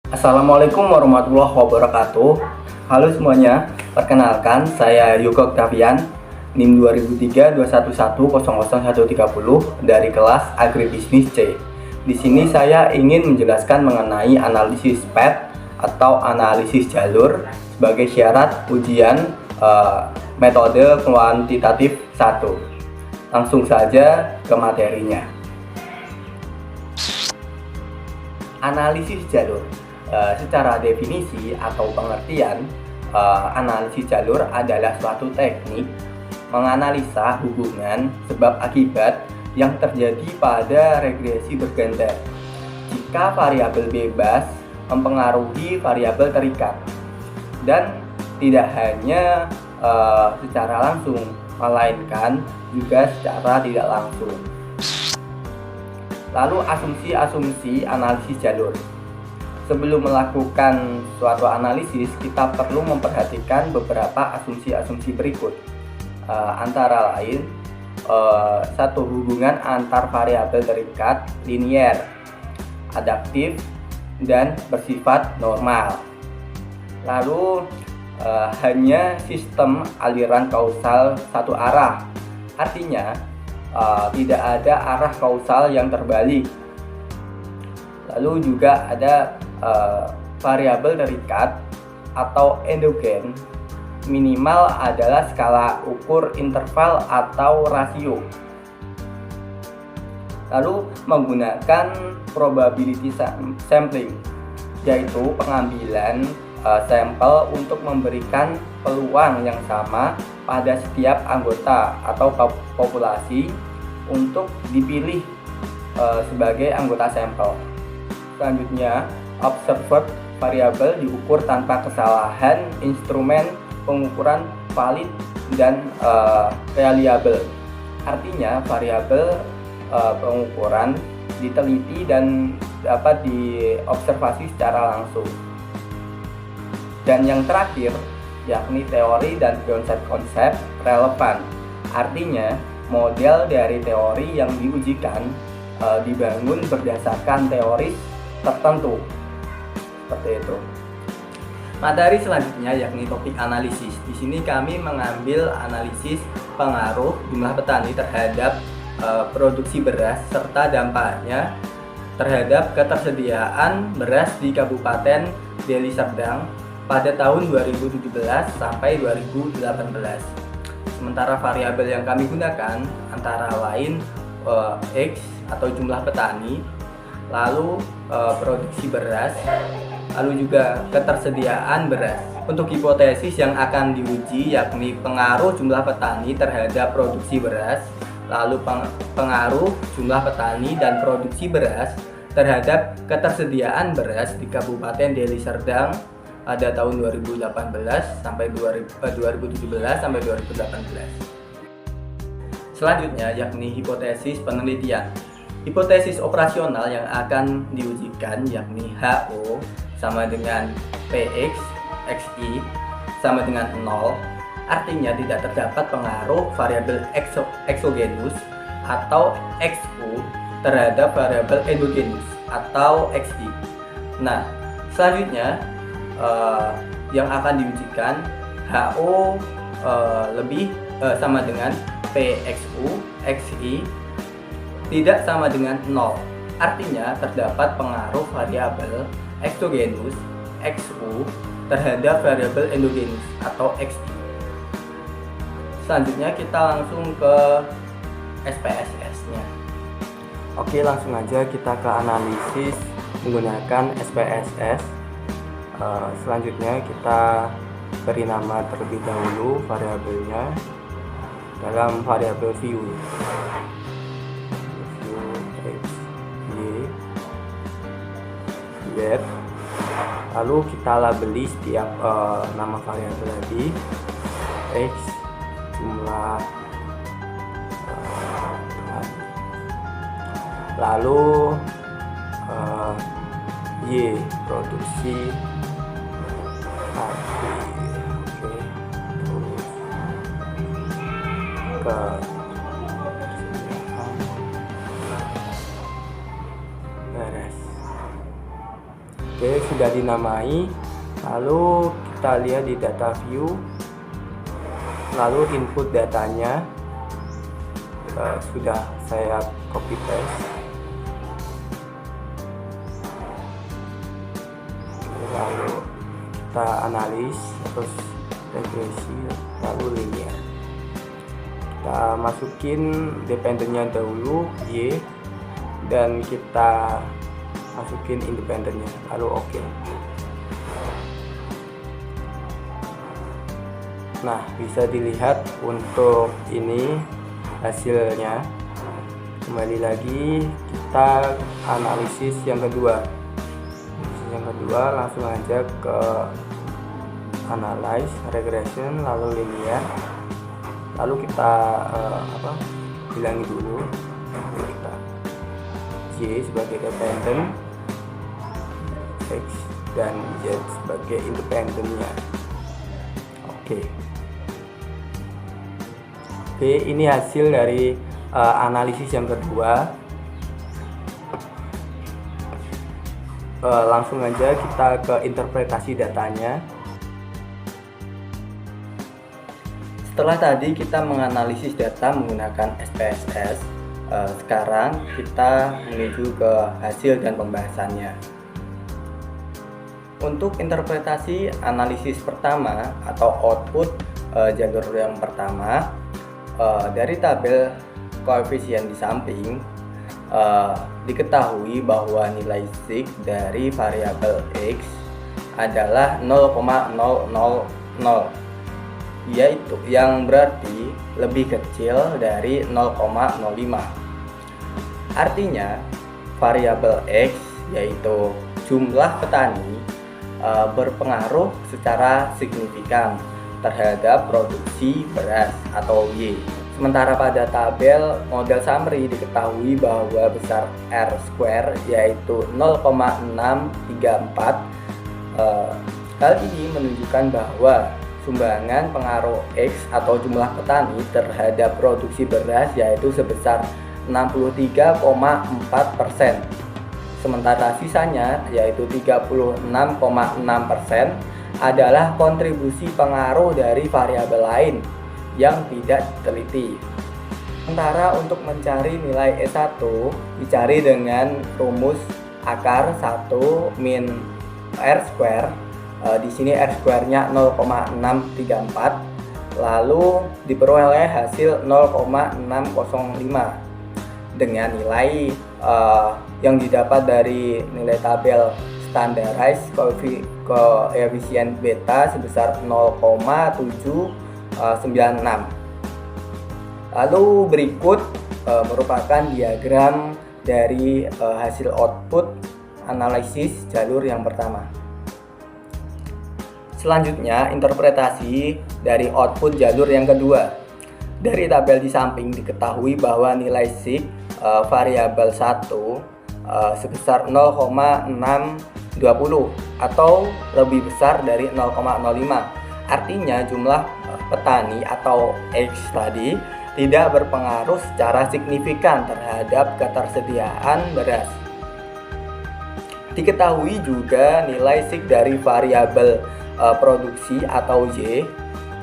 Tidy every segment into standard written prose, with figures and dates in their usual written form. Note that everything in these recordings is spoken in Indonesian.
Assalamualaikum warahmatullahi wabarakatuh. Halo semuanya, perkenalkan saya Yuko Octavian, NIM 200321100130 dari kelas Agribisnis C. Di sini saya ingin menjelaskan mengenai analisis PET atau analisis jalur sebagai syarat ujian metode kuantitatif 1. Langsung saja ke materinya. Analisis jalur. Secara definisi atau pengertian, analisis jalur adalah suatu teknik menganalisa hubungan sebab akibat yang terjadi pada regresi berganda jika variabel bebas mempengaruhi variabel terikat, dan tidak hanya secara langsung melainkan juga secara tidak langsung. Lalu asumsi-asumsi analisis jalur. Sebelum melakukan suatu analisis, kita perlu memperhatikan beberapa asumsi-asumsi berikut. Antara lain, satu, hubungan antar variabel terikat linier, adaptif, dan bersifat normal. Lalu, hanya sistem aliran kausal satu arah, artinya tidak ada arah kausal yang terbalik. Lalu juga ada variabel terikat atau endogen, minimal adalah skala ukur interval atau rasio. Lalu menggunakan probability sampling, yaitu pengambilan sampel untuk memberikan peluang yang sama pada setiap anggota atau populasi untuk dipilih sebagai anggota sampel. Selanjutnya, observed variabel diukur tanpa kesalahan instrumen pengukuran valid dan reliable. Artinya variabel pengukuran diteliti dan dapat diobservasi secara langsung. Dan yang terakhir, yakni teori dan konsep-konsep relevan. Artinya model dari teori yang diujikan dibangun berdasarkan teoris tertentu. Seperti itu. Materi selanjutnya yakni topik analisis. Di sini kami mengambil analisis pengaruh jumlah petani terhadap produksi beras serta dampaknya terhadap ketersediaan beras di Kabupaten Deli Serdang pada tahun 2017 sampai 2018. Sementara variabel yang kami gunakan antara lain X atau jumlah petani, lalu produksi beras, lalu juga ketersediaan beras. Untuk hipotesis yang akan diuji yakni pengaruh jumlah petani terhadap produksi beras, lalu pengaruh jumlah petani dan produksi beras terhadap ketersediaan beras di Kabupaten Deli Serdang pada tahun 2017 sampai 2018. Selanjutnya yakni hipotesis penelitian. Hipotesis operasional yang akan diujikan yakni HO sama dengan PX, XI sama dengan 0. Artinya tidak terdapat pengaruh variabel exogenus atau XU terhadap variabel endogenus atau XI. Nah, selanjutnya yang akan diujikan HO lebih sama dengan PXU, XI tidak sama dengan 0. Artinya terdapat pengaruh variabel exogenus XU terhadap variabel endogenus atau XI. Selanjutnya kita langsung ke SPSS-nya. Oke, langsung aja kita ke analisis menggunakan SPSS. Selanjutnya kita beri nama terlebih dahulu variabelnya dalam variabel view X, Y, Z. Lalu kita labeli setiap nama variabel tadi. X jumlah lalu Y produksi hati. Oke, terus ke beres. Oke, sudah dinamai. Lalu kita lihat di data view, lalu input datanya sudah saya copy paste. Lalu kita analis, terus regresi, lalu linear. Kita masukin dependennya dahulu Y, dan kita masukin independennya, lalu oke. Nah, bisa dilihat untuk ini hasilnya. Kembali lagi kita analisis yang kedua. Langsung aja ke analyze, regression, lalu linear. Lalu kita bilangi dulu. Kita Y sebagai dependent, X dan Z sebagai independennya. Oke, ini hasil dari analisis yang kedua. Langsung aja kita ke interpretasi datanya. Setelah tadi kita menganalisis data menggunakan SPSS, sekarang kita menuju ke hasil dan pembahasannya. Untuk interpretasi analisis pertama atau output jalur yang pertama, dari tabel koefisien di samping diketahui bahwa nilai sig dari variabel X adalah 0,000, yaitu yang berarti lebih kecil dari 0,05. Artinya variabel X, yaitu jumlah petani, berpengaruh secara signifikan terhadap produksi beras atau Y. Sementara pada tabel model summary diketahui bahwa besar R square yaitu 0,634. Hal ini menunjukkan bahwa sumbangan pengaruh X atau jumlah petani terhadap produksi beras yaitu sebesar 63,4%. Sementara sisanya yaitu 36,6% adalah kontribusi pengaruh dari variabel lain yang tidak diteliti. Sementara untuk mencari nilai S1 dicari dengan rumus akar 1 min R square. Di sini R square-nya 0,634, lalu diperoleh hasil 0,605 dengan nilai yang didapat dari nilai tabel standardized koefisien beta sebesar 0,796. Lalu berikut merupakan diagram dari hasil output analisis jalur yang pertama. Selanjutnya interpretasi dari output jalur yang kedua. Dari tabel di samping diketahui bahwa nilai sig variabel 1 sebesar 0,620 atau lebih besar dari 0,05. Artinya jumlah petani atau X tadi tidak berpengaruh secara signifikan terhadap ketersediaan beras. Diketahui juga nilai sig dari variabel produksi atau Y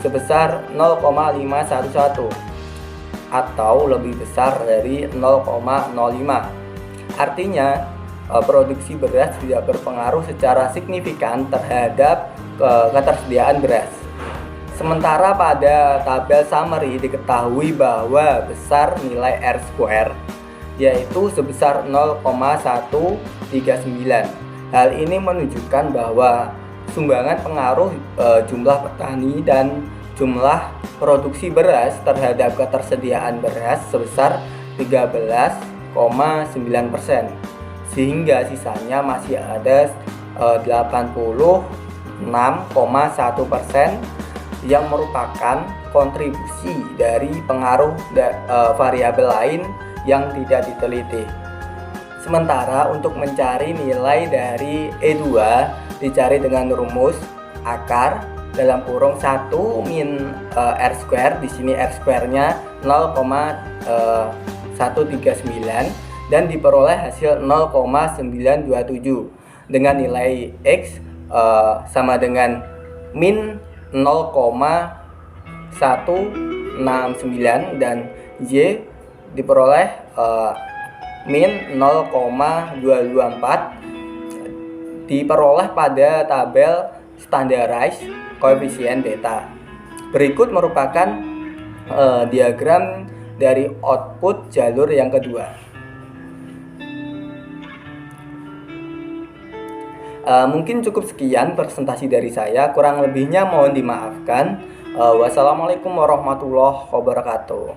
sebesar 0,511 atau lebih besar dari 0,05. Artinya produksi beras tidak berpengaruh secara signifikan terhadap ketersediaan beras. Sementara pada tabel summary diketahui bahwa besar nilai R square yaitu sebesar 0,139. Hal ini menunjukkan bahwa sumbangan pengaruh jumlah petani dan jumlah produksi beras terhadap ketersediaan beras sebesar 13,9%, sehingga sisanya masih ada 86,1% yang merupakan kontribusi dari pengaruh variabel lain yang tidak diteliti. Sementara untuk mencari nilai dari E2 dicari dengan rumus akar dalam kurung 1 min R square. Di sini R square-nya 0,139 dan diperoleh hasil 0,927. dengan nilai X sama dengan min 0,169 dan Y diperoleh min 0,224 diperoleh pada tabel standardized koefisien beta. Berikut merupakan diagram dari output jalur yang kedua. Mungkin cukup sekian presentasi dari saya, kurang lebihnya mohon dimaafkan. Wassalamualaikum warahmatullahi wabarakatuh.